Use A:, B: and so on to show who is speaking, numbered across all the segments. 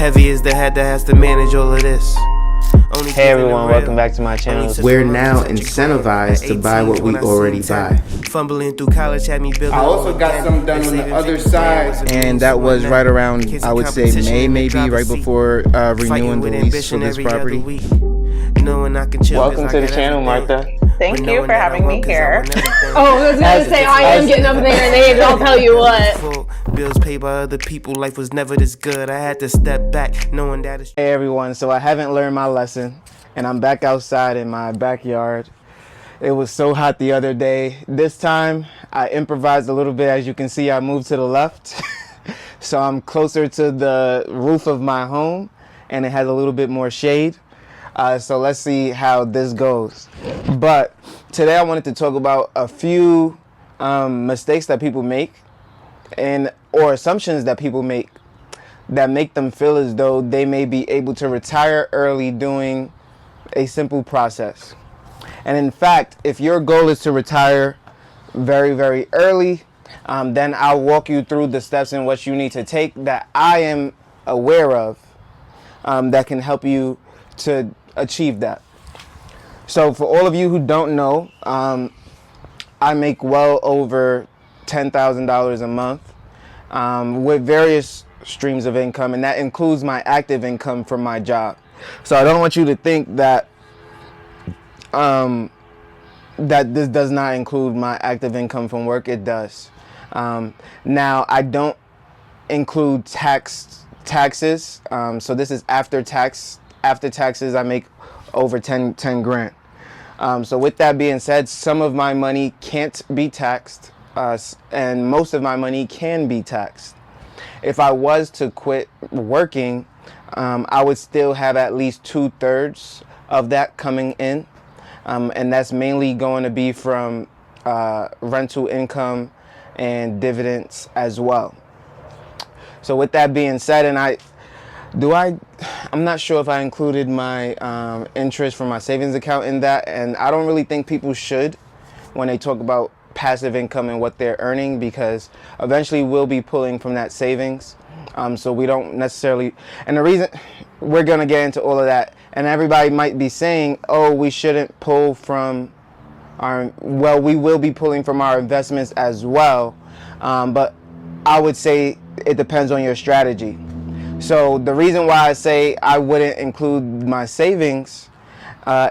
A: Heavy is the head that has to manage all of this.
B: Hey everyone, welcome back to my channel.
C: We're now incentivized to buy what we already buy.
A: Fumbling through college had me building.
D: I also got something done on the other side.
C: And that was right around, I would say, May, maybe, right before renewing the lease for this property.
B: Welcome to the channel, Martha.
E: Thank you for having me here.
F: Oh, I was going to say, I am getting up in their names, I'll tell you what.
A: Bills paid by other people, life was never this good. I had to step back, knowing that it's...
C: Hey everyone, so I haven't learned my lesson, and I'm back outside in my backyard. It was so hot the other day. This time, I improvised a little bit. As you can see, I moved to the left. So I'm closer to the roof of my home, and it has a little bit more shade. So let's see how this goes. But today I wanted to talk about a few mistakes that people make or assumptions that people make that make them feel as though they may be able to retire early doing a simple process. And in fact, if your goal is to retire very, very early, then I'll walk you through the steps in what you need to take that I am aware of that can help you to achieve that. So for all of you who don't know, I make well over $10,000 a month with various streams of income, and that includes my active income from my job. So I don't want you to think that that this does not include my active income from work. It does. Now I don't include taxes. So this is after tax. After taxes, I make over 10 grand. So with that being said, some of my money can't be taxed, and most of my money can be taxed. If I was to quit working, I would still have at least 2/3 of that coming in, and that's mainly going to be from rental income and dividends as well. So with that being said, and I'm not sure if I included my interest from my savings account in that, and I don't really think people should when they talk about passive income and what they're earning, because eventually we'll be pulling from that savings. So we don't necessarily, and the reason we're gonna get into all of that, and everybody might be saying, oh, we shouldn't pull from well, we will be pulling from our investments as well, but I would say it depends on your strategy. So the reason why I say I wouldn't include my savings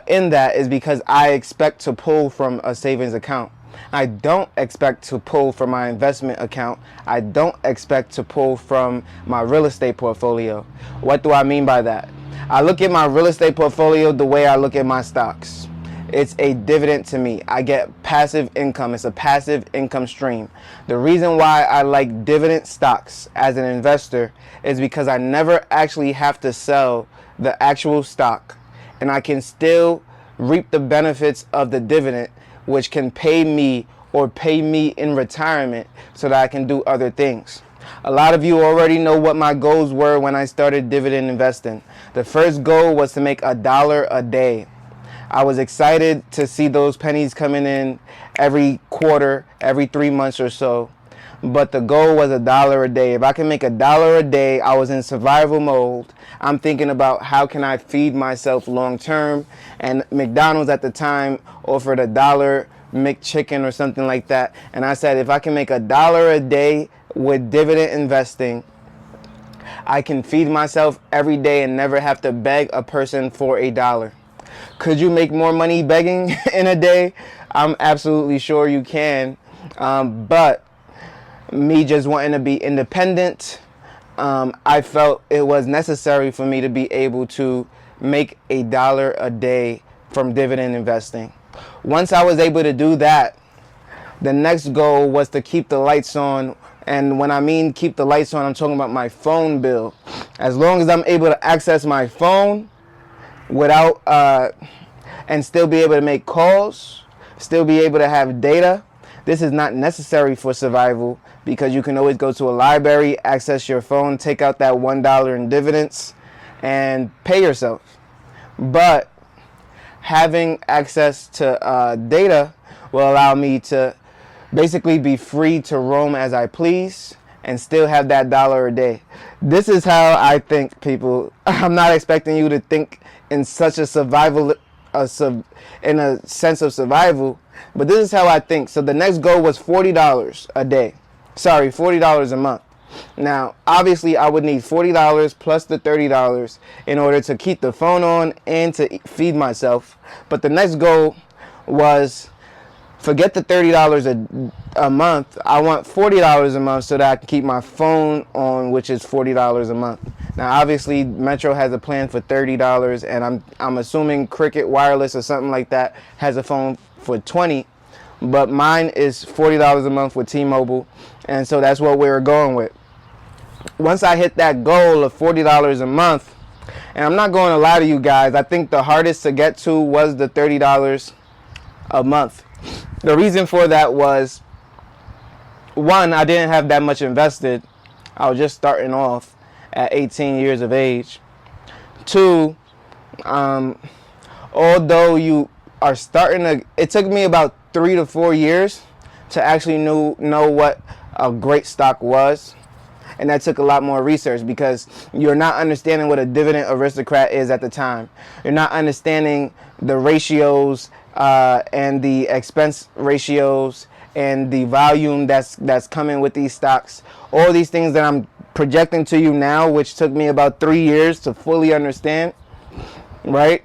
C: in that is because I expect to pull from a savings account. I don't expect to pull from my investment account. I don't expect to pull from my real estate portfolio. What do I mean by that? I look at my real estate portfolio the way I look at my stocks. It's a dividend to me. I get passive income. It's a passive income stream. The reason why I like dividend stocks as an investor is because I never actually have to sell the actual stock, and I can still reap the benefits of the dividend, which can pay me or pay me in retirement so that I can do other things. A lot of you already know what my goals were when I started dividend investing. The first goal was to make $1 a day. I was excited to see those pennies coming in every quarter, every 3 months or so. But the goal was $1 a day. If I can make $1 a day, I was in survival mode. I'm thinking about how can I feed myself long term. And McDonald's at the time offered $1 McChicken or something like that. And I said, if I can make $1 a day with dividend investing, I can feed myself every day and never have to beg a person for $1. Could you make more money begging in a day? I'm absolutely sure you can. But me just wanting to be independent, I felt it was necessary for me to be able to make $1 a day from dividend investing. Once I was able to do that, the next goal was to keep the lights on. And when I mean keep the lights on, I'm talking about my phone bill. As long as I'm able to access my phone without and still be able to make calls, still be able to have data. This is not necessary for survival because you can always go to a library, access your phone, take out that $1 in dividends, and pay yourself. But having access to data will allow me to basically be free to roam as I please and still have that dollar a day. This is how I think, people. I'm not expecting you to think in such a in a sense of survival, but this is how I think. So the next goal was $40 a day. Sorry, $40 a month. Now, obviously, I would need $40 plus the $30 in order to keep the phone on and to feed myself. But the next goal was, forget the $30 a month. I want $40 a month so that I can keep my phone on, which is $40 a month. Now, obviously, Metro has a plan for $30, and I'm assuming Cricket Wireless or something like that has a phone for $20. But mine is $40 a month with T-Mobile, and so that's what we were going with. Once I hit that goal of $40 a month, and I'm not going to lie to you guys, I think the hardest to get to was the $30 a month. The reason for that was, one, I didn't have that much invested. I was just starting off at 18 years of age. Two, although you are starting to, it took me about 3 to 4 years to actually know what a great stock was. And that took a lot more research, because you're not understanding what a dividend aristocrat is at the time. You're not understanding the ratios and the expense ratios and the volume that's coming with these stocks. All these things that I'm projecting to you now, which took me about 3 years to fully understand, right?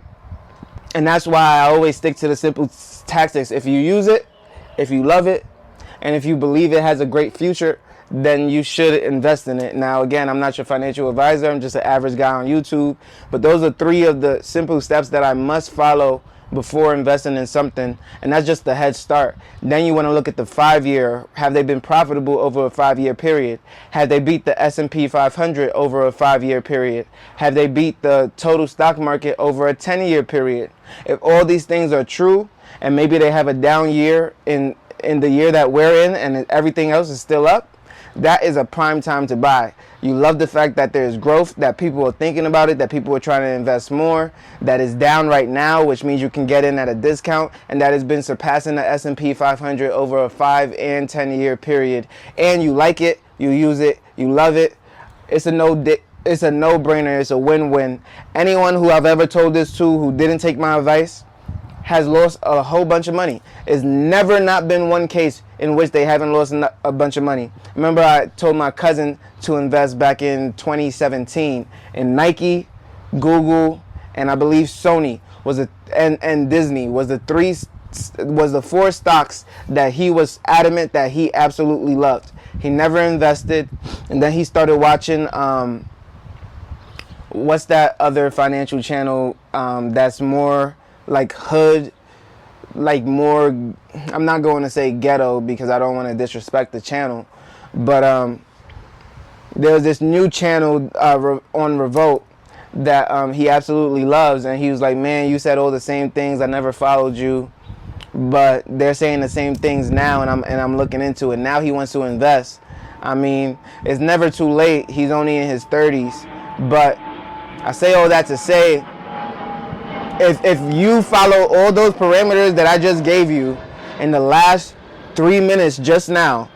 C: And that's why I always stick to the simple tactics. If you use it, if you love it, and if you believe it has a great future, then you should invest in it. Now, again, I'm not your financial advisor. I'm just an average guy on YouTube. But those are 3 of the simple steps that I must follow before investing in something. And that's just the head start. Then you want to look at the 5-year. Have they been profitable over a 5-year period? Have they beat the S&P 500 over a 5-year period? Have they beat the total stock market over a 10-year period? If all these things are true, and maybe they have a down year in the year that we're in, and everything else is still up, that is a prime time to buy. You love the fact that there's growth, that people are thinking about it, that people are trying to invest more, that is down right now, which means you can get in at a discount, and that has been surpassing the S&P 500 over a 5 and 10-year period. And you like it, you use it, you love it. It's a no-brainer. It's a win-win. Anyone who I've ever told this to who didn't take my advice has lost a whole bunch of money. It's never not been one case in which they haven't lost a bunch of money. Remember, I told my cousin to invest back in 2017 in Nike, Google, and I believe Sony and Disney was the 4 stocks that he was adamant that he absolutely loved. He never invested, and then he started watching what's that other financial channel that's more like hood, like more, I'm not going to say ghetto because I don't want to disrespect the channel, but there's this new channel on Revolt that he absolutely loves, and he was like, man, you said all the same things, I never followed you, but they're saying the same things now, and I'm looking into it. Now he wants to invest. I mean, it's never too late. He's only in his 30s, but I say all that to say, if you follow all those parameters that I just gave you in the last 3 minutes just now,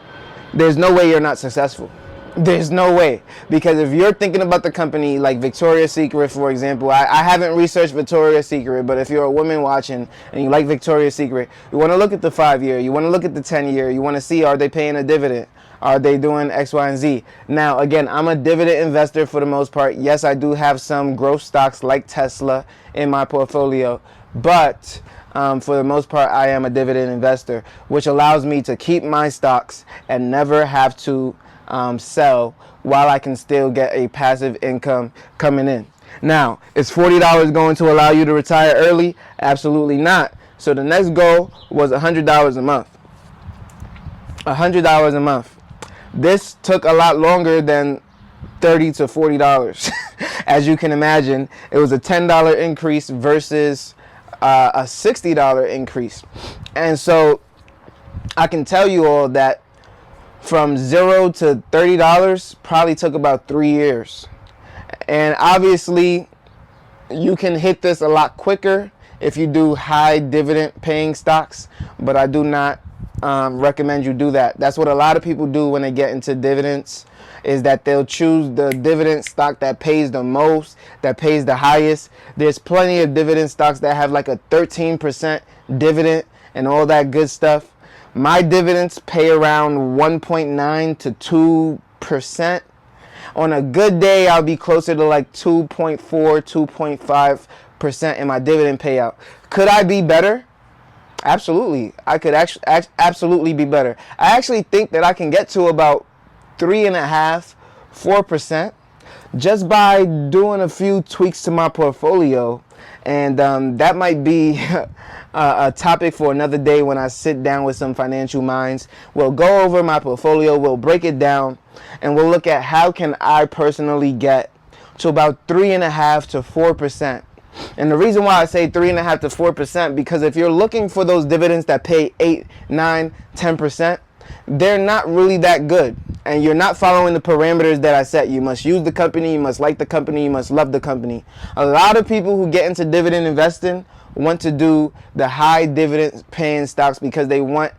C: there's no way you're not successful. There's no way. Because if you're thinking about the company like Victoria's Secret, for example, I haven't researched Victoria's Secret, but if you're a woman watching and you like Victoria's Secret, you want to look at the 5-year, you want to look at the 10-year, you want to see, are they paying a dividend? Are they doing X, Y, and Z? Now, again, I'm a dividend investor for the most part. Yes, I do have some growth stocks like Tesla in my portfolio, but for the most part, I am a dividend investor, which allows me to keep my stocks and never have to sell while I can still get a passive income coming in. Now, is $40 going to allow you to retire early? Absolutely not. So the next goal was $100 a month. $100 a month. This took a lot longer than $30 to $40. As you can imagine, it was a $10 increase versus a $60 increase. And so I can tell you all that from $0 to $30 probably took about 3 years. And obviously, you can hit this a lot quicker if you do high dividend paying stocks, but I do not recommend you do that. That's what a lot of people do when they get into dividends, is that they'll choose the dividend stock that pays the most, that pays the highest. There's plenty of dividend stocks that have like a 13% dividend and all that good stuff. My dividends pay around 1.9 to 2%. On a good day, I'll be closer to like 2.4, 2.5% in my dividend payout. Could I be better? Absolutely. I could absolutely be better. I actually think that I can get to about 3.5, 4% just by doing a few tweaks to my portfolio. And that might be a topic for another day when I sit down with some financial minds. We'll go over my portfolio, we'll break it down, and we'll look at how can I personally get to about 3.5 to 4%. And the reason why I say 3.5 to 4%, because if you're looking for those dividends that pay 8, 9, 10%, they're not really that good. And you're not following the parameters that I set. You must use the company, you must like the company, you must love the company. A lot of people who get into dividend investing want to do the high dividend paying stocks because they want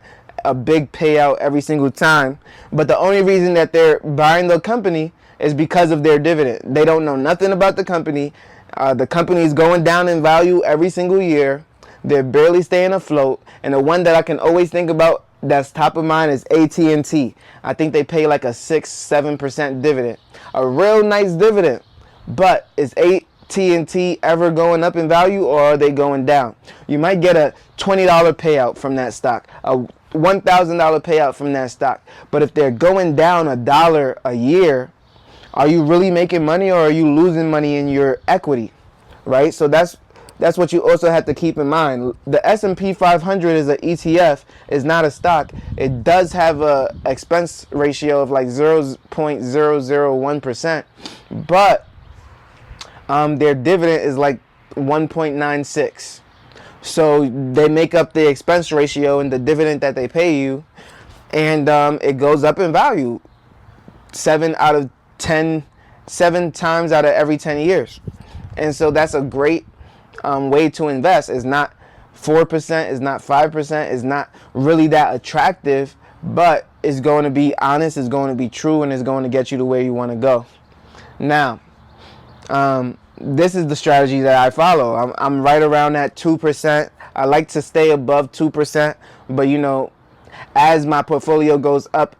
C: a big payout every single time. But the only reason that they're buying the company is because of their dividend. They don't know nothing about the company. The company is going down in value every single year. They're barely staying afloat. And the one that I can always think about that's top of mind is AT&T. I think they pay like a 6-7% dividend. A real nice dividend. But is AT&T ever going up in value, or are they going down? You might get a $20 payout from that stock, a $1,000 payout from that stock. But if they're going down $1 a year, are you really making money, or are you losing money in your equity? Right? So that's what you also have to keep in mind. The S&P 500 is an ETF, is not a stock. It does have a expense ratio of like 0.001%, but their dividend is like 1.96. So they make up the expense ratio and the dividend that they pay you, and it goes up in value 7 times out of every 10 years. And so that's a great way to invest. It's not 4%, it's not 5%, it's not really that attractive, but it's going to be honest, it's going to be true, and it's going to get you to where you want to go. Now, this is the strategy that I follow. I'm right around that 2%. I like to stay above 2%, but you know, as my portfolio goes up,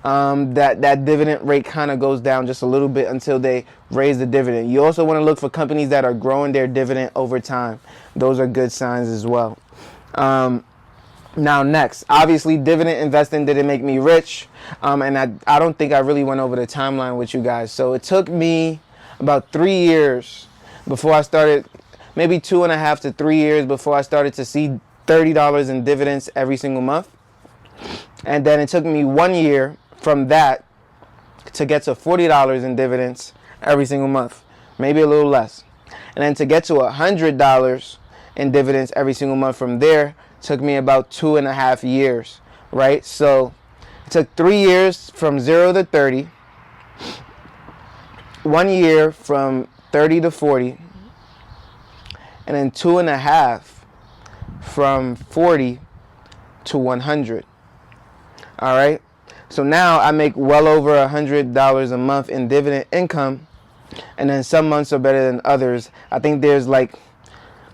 C: that dividend rate kind of goes down just a little bit until they raise the dividend. You also want to look for companies that are growing their dividend over time. Those are good signs as well. Now next, obviously dividend investing didn't make me rich, and I don't think I really went over the timeline with you guys. So it took me about 3 years before I started, maybe 2.5 to 3 years before I started to see $30 in dividends every single month. And then it took me 1 year from that to get to $40 in dividends every single month, maybe a little less. And then to get to $100 in dividends every single month from there took me about 2.5 years, right? So it took 3 years from 0 to 30, 1 year from 30 to 40, and then 2.5 from 40 to 100. All right. So now I make well over $100 a month in dividend income, and then some months are better than others. I think there's like,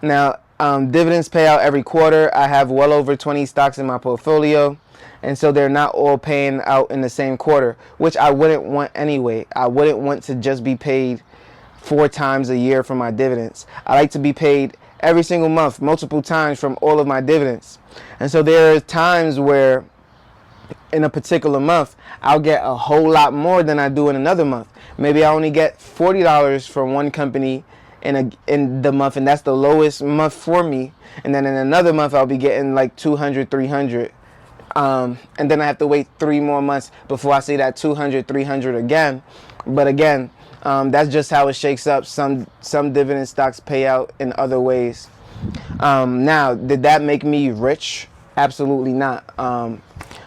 C: now dividends pay out every quarter. I have well over 20 stocks in my portfolio, and so they're not all paying out in the same quarter, which I wouldn't want anyway. I wouldn't want to just be paid 4 times a year for my dividends. I like to be paid every single month, multiple times from all of my dividends. And so there are times where in a particular month, I'll get a whole lot more than I do in another month. Maybe I only get $40 from one company in the month, and that's the lowest month for me. And then in another month, I'll be getting like 200, 300. And then I have to wait 3 more months before I see that 200, 300 again. But again, that's just how it shakes up. Some dividend stocks pay out in other ways. Now, did that make me rich? Absolutely not.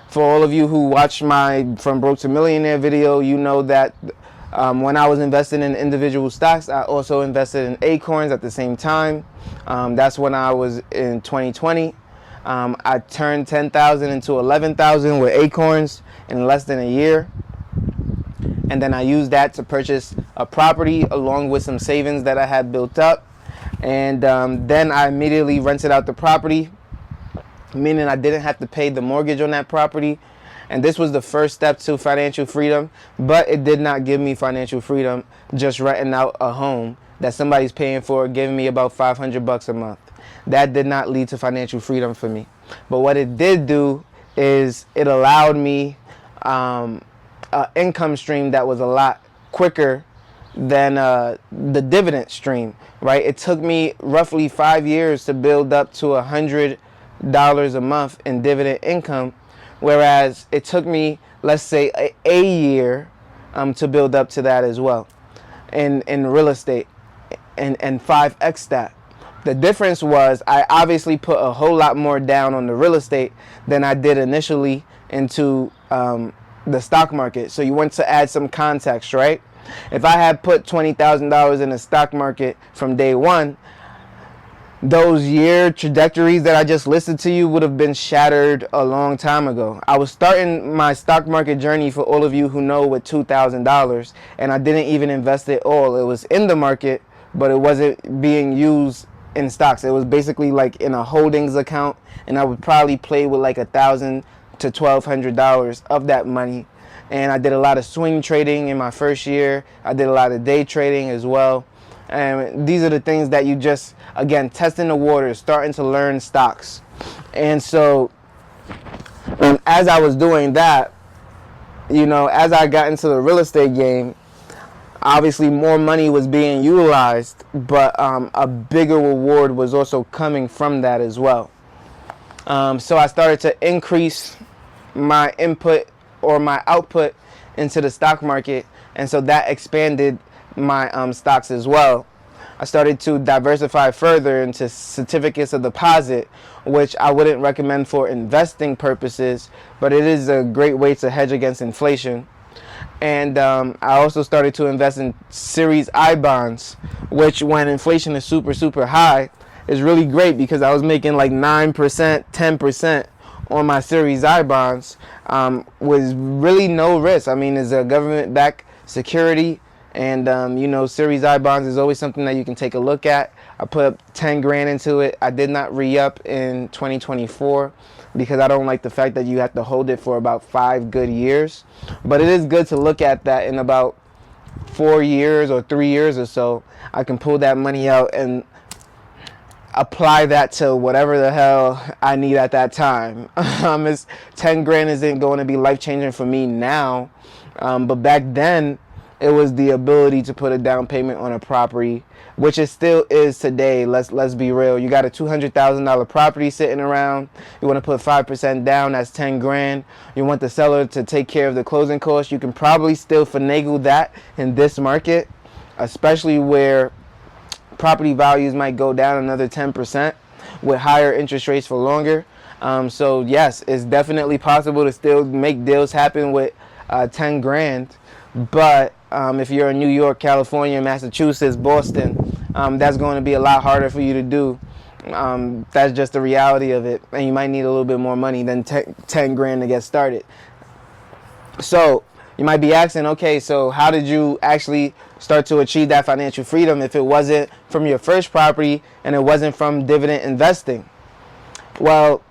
C: For all of you who watched my From Broke to Millionaire video, you know that when I was investing in individual stocks, I also invested in Acorns at the same time. That's when I was in 2020. I turned 10,000 into 11,000 with Acorns in less than a year. and then I used that to purchase a property along with some savings that I had built up. And then I immediately rented out the property, meaning I didn't have to pay the mortgage on that property. And this was the first step to financial freedom, but it did not give me financial freedom just renting out a home that somebody's paying for, giving me about $500 a month. That did not lead to financial freedom for me. But what it did do is it allowed me an income stream that was a lot quicker than the dividend stream, right? It took me roughly 5 years to build up to $100 a month in dividend income, whereas it took me, let's say, a year to build up to that as well in real estate, and 5x that. The difference was I obviously put a whole lot more down on the real estate than I did initially into the stock market. So you want to add some context, right? If I had put $20,000 in the stock market from day one, those year trajectories that I just listed to you would have been shattered a long time ago. I was starting my stock market journey, for all of you who know, with $2,000, and I didn't even invest it all. It was in the market, but it wasn't being used in stocks. It was basically like in a holdings account, and I would probably play with like $1,000 to $1,200 of that money. And I did a lot of swing trading in my first year. I did a lot of day trading as well. And these are the things that you just, again, testing the waters, starting to learn stocks. And so as I was doing that, as I got into the real estate game, obviously more money was being utilized, but a bigger reward was also coming from that as well. So I started to increase my input or my output into the stock market, and so that expanded my stocks as well. I started to diversify further into certificates of deposit, which I wouldn't recommend for investing purposes, but it is a great way to hedge against inflation. And I also started to invest in Series I bonds, which when inflation is super, super high, is really great because I was making like 9%, 10% on my Series I bonds, was really no risk. I mean, it's a government-backed security, and Series I bonds is always something that you can take a look at. I put up 10 grand into it. I did not re-up in 2024 because I don't like the fact that you have to hold it for about 5 good years. But it is good to look at that in about 4 years or 3 years or so. I can pull that money out and apply that to whatever the hell I need at that time. 10 grand isn't going to be life-changing for me now, but back then it was the ability to put a down payment on a property, which it still is today. Let's be real. You got a $200,000 property sitting around. You want to put 5% down. That's 10 grand. You want the seller to take care of the closing costs. You can probably still finagle that in this market, especially where property values might go down another 10% with higher interest rates for longer. So yes, it's definitely possible to still make deals happen with 10 grand. But if you're in New York, California, Massachusetts, Boston, that's going to be a lot harder for you to do. That's just the reality of it. And you might need a little bit more money than 10 grand to get started. So you might be asking, okay, so how did you actually start to achieve that financial freedom if it wasn't from your first property and it wasn't from dividend investing? Well,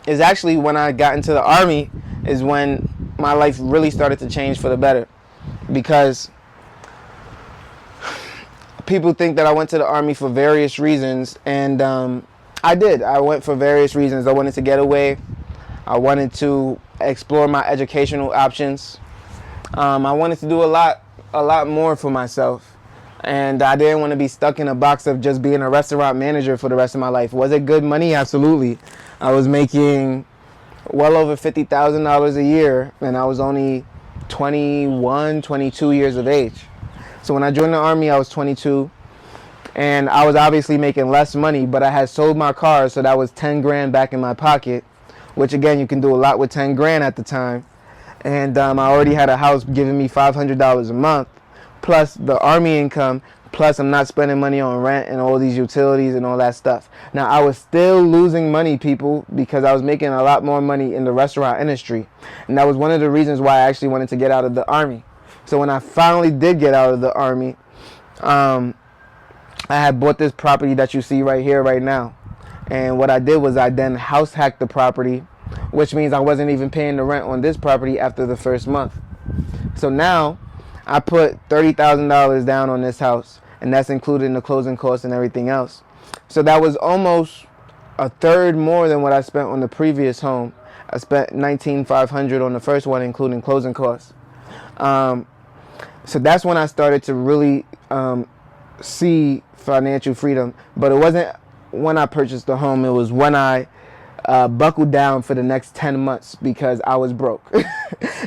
C: it's actually when I got into the Army is when my life really started to change for the better. Because people think that I went to the Army for various reasons, and I did. I went for various reasons. I wanted to get away. I wanted to explore my educational options. I wanted to do a lot more for myself. And I didn't want to be stuck in a box of just being a restaurant manager for the rest of my life. Was it good money? Absolutely. I was making well over $50,000 a year, and I was only 21, 22 years of age. So when I joined the Army, I was 22, and I was obviously making less money, but I had sold my car, so that was 10 grand back in my pocket, which again, you can do a lot with 10 grand at the time. And I already had a house giving me $500 a month, plus the Army income, plus I'm not spending money on rent and all these utilities and all that stuff. Now, I was still losing money, people, because I was making a lot more money in the restaurant industry. And that was one of the reasons why I actually wanted to get out of the Army. So when I finally did get out of the Army, I had bought this property that you see right here, right now. And what I did was I then house hacked the property, which means I wasn't even paying the rent on this property after the first month. So now I put $30,000 down on this house, and that's including the closing costs and everything else. So that was almost a third more than what I spent on the previous home. I spent $19,500 on the first one, including closing costs. So that's when I started to really see financial freedom. But it wasn't when I purchased the home. It was when I buckled down for the next 10 months because I was broke.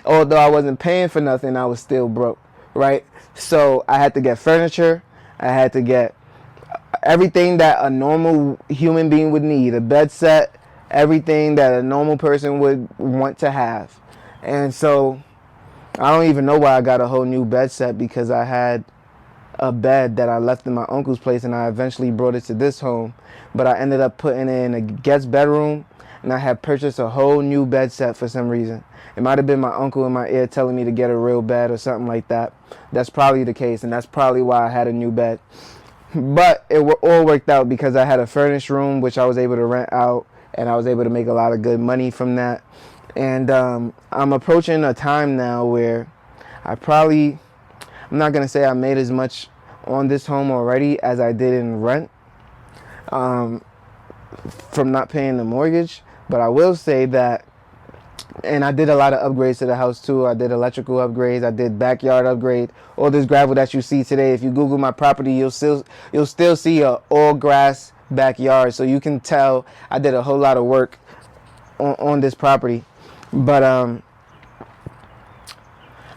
C: Although I wasn't paying for nothing, I was still broke, right? So I had to get furniture. I had to get everything that a normal human being would need, a bed set, everything that a normal person would want to have. And so I don't even know why I got a whole new bed set, because I had a bed that I left in my uncle's place and I eventually brought it to this home. But I ended up putting it in a guest bedroom, and I had purchased a whole new bed set for some reason. It might have been my uncle in my ear telling me to get a real bed or something like that. That's probably the case, and that's probably why I had a new bed. But it all worked out because I had a furnished room, which I was able to rent out, and I was able to make a lot of good money from that. And I'm approaching a time now where I'm not going to say I made as much on this home already as I did in rent from not paying the mortgage. But I will say that, and I did a lot of upgrades to the house too. I did electrical upgrades. I did backyard upgrade. All this gravel that you see today, if you Google my property, you'll still see a all grass backyard. So you can tell I did a whole lot of work on this property. But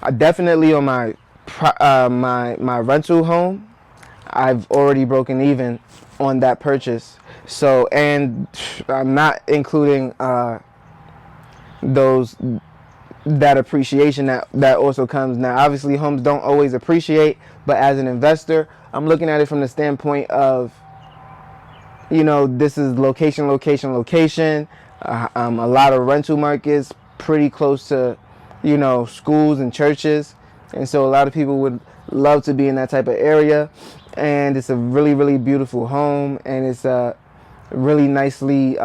C: I definitely on my rental home, I've already broken even on that purchase. So, and I'm not including that appreciation that also comes. Now, obviously homes don't always appreciate, but as an investor, I'm looking at it from the standpoint of, this is location. A lot of rental markets pretty close to, schools and churches. And so a lot of people would love to be in that type of area. And it's a really, really beautiful home. And it's really nicely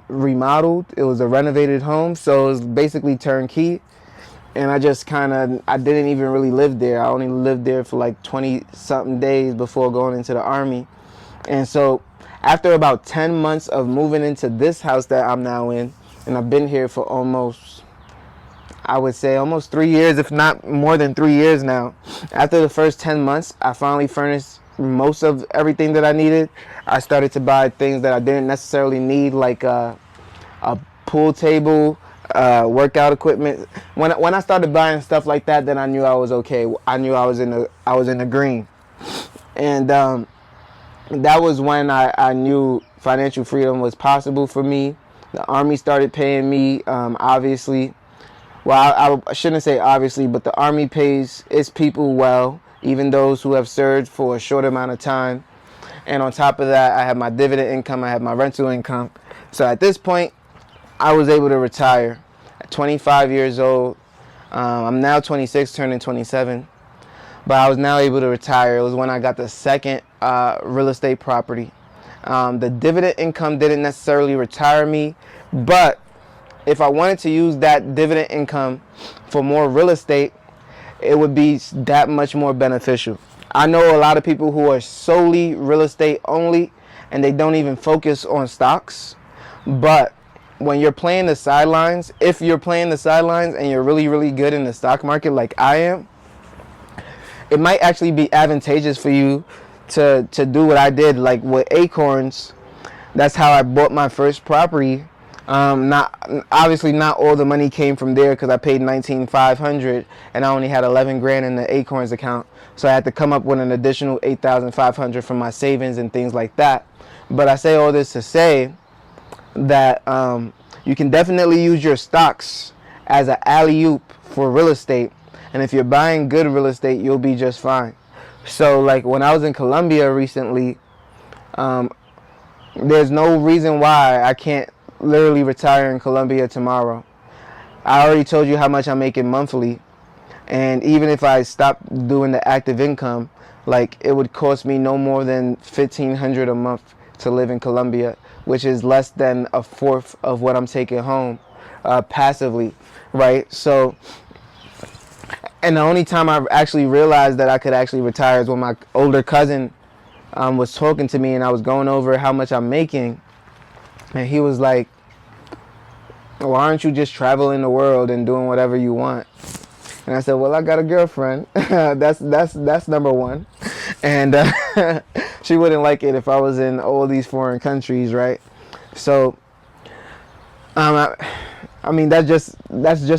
C: remodeled. It was a renovated home. So it was basically turnkey. And I didn't even really live there. I only lived there for like 20 something days before going into the Army. And so after about 10 months of moving into this house that I'm now in, and I've been here for almost 3 years, if not more than 3 years now. After the first 10 months, I finally furnished most of everything that I needed. I started to buy things that I didn't necessarily need, like a pool table, workout equipment. When I started buying stuff like that, then I knew I was okay. I knew I was in the green. And that was when I knew financial freedom was possible for me. The Army started paying me, obviously. Well, I shouldn't say obviously, but the Army pays its people well, even those who have served for a short amount of time. And on top of that, I have my dividend income, I have my rental income. So at this point, I was able to retire at 25 years old. I'm now 26, turning 27. But I was now able to retire. It was when I got the second real estate property. The dividend income didn't necessarily retire me, but if I wanted to use that dividend income for more real estate, it would be that much more beneficial. I know a lot of people who are solely real estate only, and they don't even focus on stocks. But when you're playing the sidelines, if you're playing the sidelines and you're really, really good in the stock market like I am, it might actually be advantageous for you to do what I did, like with Acorns. That's how I bought my first property. Not all the money came from there, because I paid $19,500 and I only had $11,000 in the Acorns account. So I had to come up with an additional $8,500 from my savings and things like that. But I say all this to say that you can definitely use your stocks as an alley-oop for real estate. And if you're buying good real estate, you'll be just fine. So like when I was in Colombia recently, there's no reason why I can't literally retire in Colombia tomorrow. I already told you how much I'm making monthly, And even if I stopped doing the active income, like it would cost me no more than $1,500 a month to live in Colombia, which is less than a fourth of what I'm taking home passively, right? So, and the only time I actually realized that I could actually retire is when my older cousin was talking to me, and I was going over how much I'm making, and he was like, "Why aren't you just traveling the world and doing whatever you want?" And I said, "Well, I got a girlfriend. that's number one, and she wouldn't like it if I was in all these foreign countries, right?" So, I mean, that's just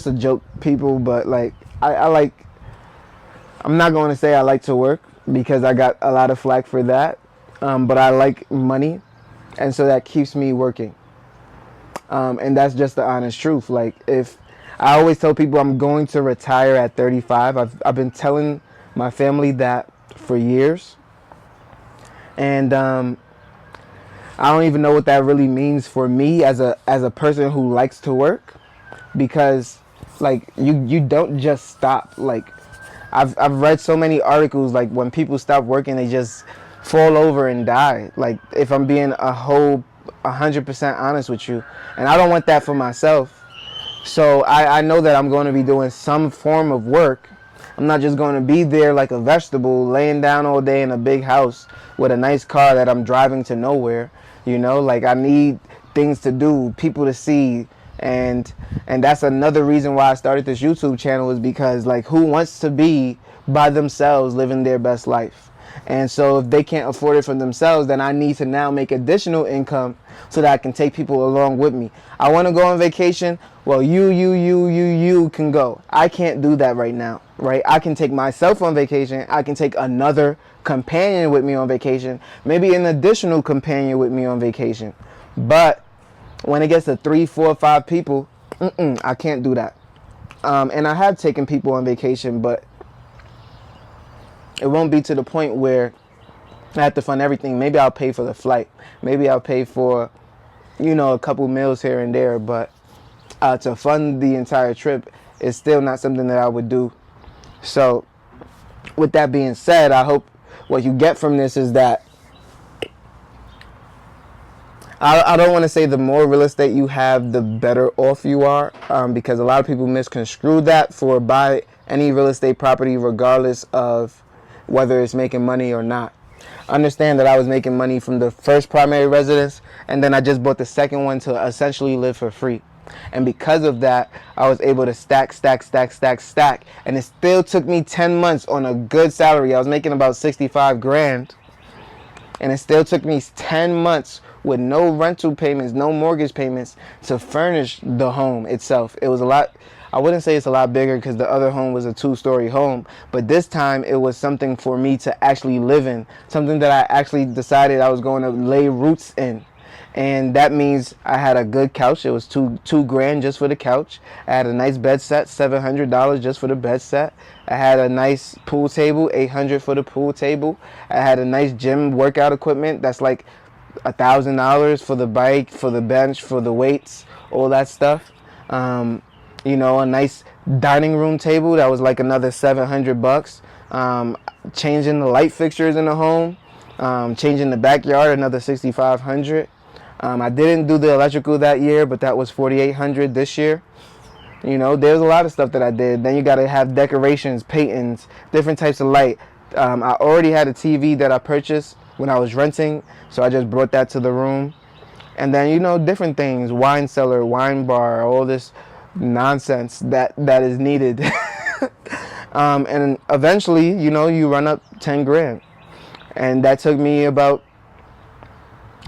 C: a joke, people. But like, I like. I'm not going to say I like to work because I got a lot of flack for that, but I like money, and so that keeps me working. And that's just the honest truth. Like, if I always tell people I'm going to retire at 35, I've been telling my family that for years, and I don't even know what that really means for me as a person who likes to work, because like you don't just stop. Like, I've read so many articles, like when people stop working, they just fall over and die. Like, if I'm being 100% honest with you, and I don't want that for myself. So I know that I'm going to be doing some form of work. I'm not just going to be there like a vegetable, laying down all day in a big house with a nice car that I'm driving to nowhere. You know, like, I need things to do, people to see. And that's another reason why I started this YouTube channel, is because, like, who wants to be by themselves living their best life? And so if they can't afford it for themselves, then I need to now make additional income so that I can take people along with me. I want to go on vacation. Well, you can go. I can't do that right now, right? I can take myself on vacation. I can take another companion with me on vacation, maybe an additional companion with me on vacation. But when it gets to 3, 4, 5 people, I can't do that. And I have taken people on vacation, but it won't be to the point where I have to fund everything. Maybe I'll pay for the flight. Maybe I'll pay for, a couple meals here and there. But to fund the entire trip is still not something that I would do. So with that being said, I hope what you get from this is that I don't want to say the more real estate you have, the better off you are, because a lot of people misconstrue that for buy any real estate property regardless of whether it's making money or not. Understand that I was making money from the first primary residence, and then I just bought the second one to essentially live for free. And because of that, I was able to stack. And it still took me 10 months on a good salary. I was making about 65 grand. And it still took me 10 months with no rental payments, no mortgage payments, to furnish the home itself. It was a lot. I wouldn't say it's a lot bigger because the other home was a 2-story home. But this time it was something for me to actually live in. Something that I actually decided I was going to lay roots in. And that means I had a good couch. It was two grand just for the couch. I had a nice bed set, $700 just for the bed set. I had a nice pool table, $800 for the pool table. I had a nice gym workout equipment that's like $1,000 for the bike, for the bench, for the weights, all that stuff. A nice dining room table that was like another $700. Changing the light fixtures in the home, changing the backyard, another $6,500. I didn't do the electrical that year, but that was $4,800 this year. There's a lot of stuff that I did. Then you got to have decorations, paintings, different types of light. I already had a TV that I purchased when I was renting, so I just brought that to the room. And then, different things, wine cellar, wine bar, all this nonsense that is needed. And eventually, you run up 10 grand. And that took me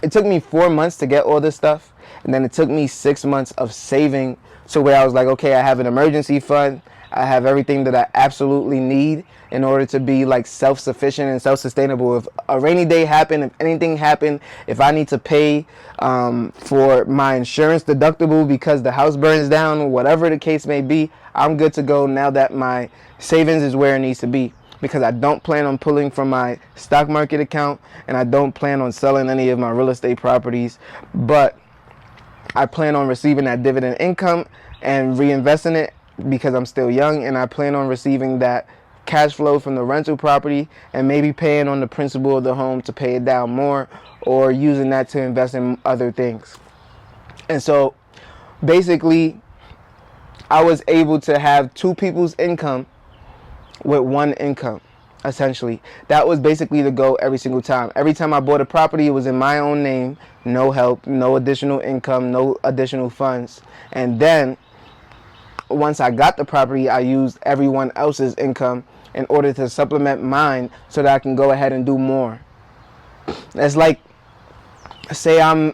C: it took me 4 months to get all this stuff. And then it took me 6 months of saving to where I was like, okay, I have an emergency fund. I have everything that I absolutely need in order to be like self-sufficient and self-sustainable. If a rainy day happened, if anything happened, if I need to pay for my insurance deductible because the house burns down, whatever the case may be, I'm good to go now that my savings is where it needs to be. Because I don't plan on pulling from my stock market account, and I don't plan on selling any of my real estate properties, but I plan on receiving that dividend income and reinvesting it because I'm still young, and I plan on receiving that cash flow from the rental property and maybe paying on the principal of the home to pay it down more, or using that to invest in other things. And so basically I was able to have two people's income with one income. Essentially, that was basically the goal every single time. Every time I bought a property, it was in my own name, no help, no additional income, no additional funds. And then once I got the property, I used everyone else's income in order to supplement mine so that I can go ahead and do more. It's like, say I'm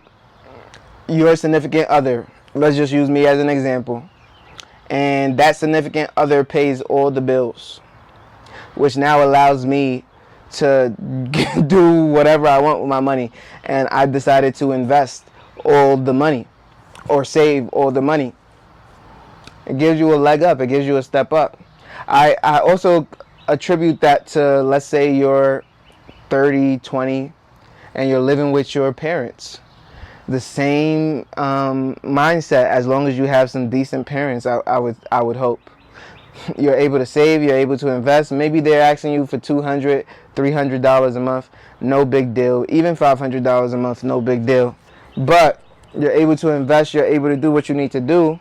C: your significant other. Let's just use me as an example. And that significant other pays all the bills, which now allows me to do whatever I want with my money. And I decided to invest all the money or save all the money. It gives you a leg up. It gives you a step up. I also attribute that to, let's say you're 30, 20, and you're living with your parents. The same mindset, as long as you have some decent parents, I would hope. You're able to save, you're able to invest. Maybe they're asking you for $200, $300 a month, no big deal. Even $500 a month, no big deal. But you're able to invest, you're able to do what you need to do.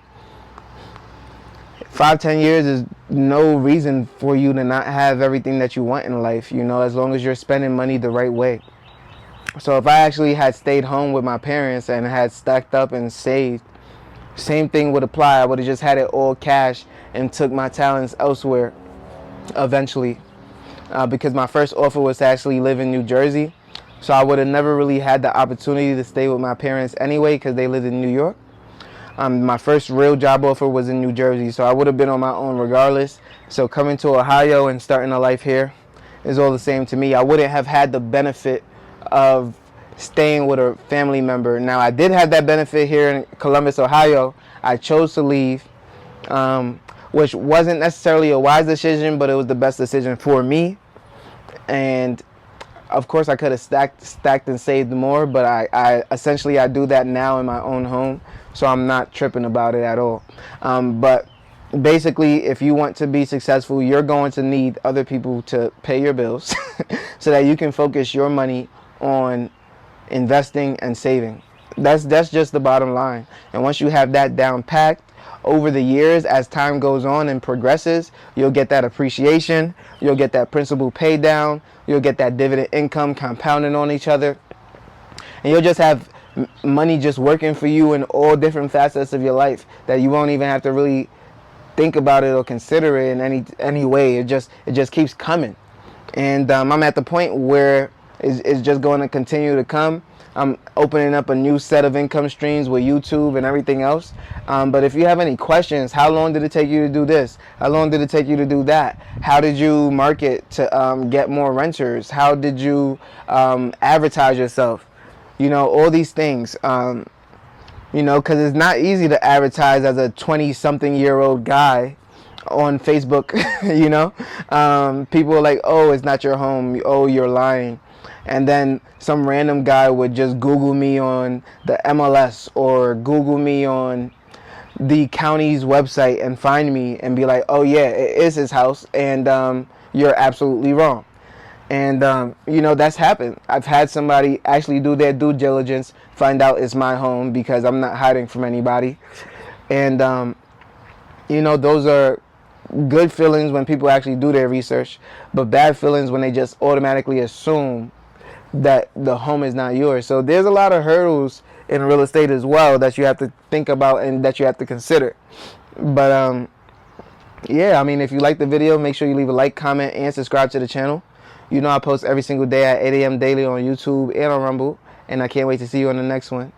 C: 5-10 years is no reason for you to not have everything that you want in life, you know, as long as you're spending money the right way. So if I actually had stayed home with my parents and had stacked up and saved, same thing would apply. I would have just had it all cash and took my talents elsewhere eventually, because my first offer was to actually live in New Jersey. So I would have never really had the opportunity to stay with my parents anyway, because they lived in New York. My first real job offer was in New Jersey, so I would have been on my own regardless. So coming to Ohio and starting a life here is all the same to me. I wouldn't have had the benefit of staying with a family member. Now, I did have that benefit here in Columbus, Ohio. I chose to leave, which wasn't necessarily a wise decision, but it was the best decision for me. And of course, I could have stacked and saved more, but I essentially do that now in my own home, so I'm not tripping about it at all. But basically, if you want to be successful, you're going to need other people to pay your bills so that you can focus your money on investing and saving. That's just the bottom line. And once you have that down packed, over the years, as time goes on and progresses, you'll get that appreciation, you'll get that principal pay down, you'll get that dividend income compounding on each other, and you'll just have money just working for you in all different facets of your life that you won't even have to really think about it or consider it in any way. It just keeps coming. And I'm at the point where it's just going to continue to come. I'm opening up a new set of income streams with YouTube and everything else. But if you have any questions, how long did it take you to do this? How long did it take you to do that? How did you market to get more renters? How did you advertise yourself? You know, all these things. You know, because it's not easy to advertise as a 20-something-year-old guy on Facebook. You know, people are like, oh, it's not your home. Oh, you're lying. And then some random guy would just Google me on the MLS or Google me on the county's website and find me and be like, oh yeah, it is his house, and you're absolutely wrong. And you know, that's happened. I've had somebody actually do their due diligence, find out it's my home, because I'm not hiding from anybody. And you know, those are good feelings when people actually do their research, but bad feelings when they just automatically assume that the home is not yours. So there's a lot of hurdles in real estate as well that you have to think about and that you have to consider. But yeah, I mean, if you like the video, make sure you leave a like, comment, and subscribe to the channel. You know, I post every single day at 8 a.m. daily on YouTube and on Rumble, and I can't wait to see you on the next one.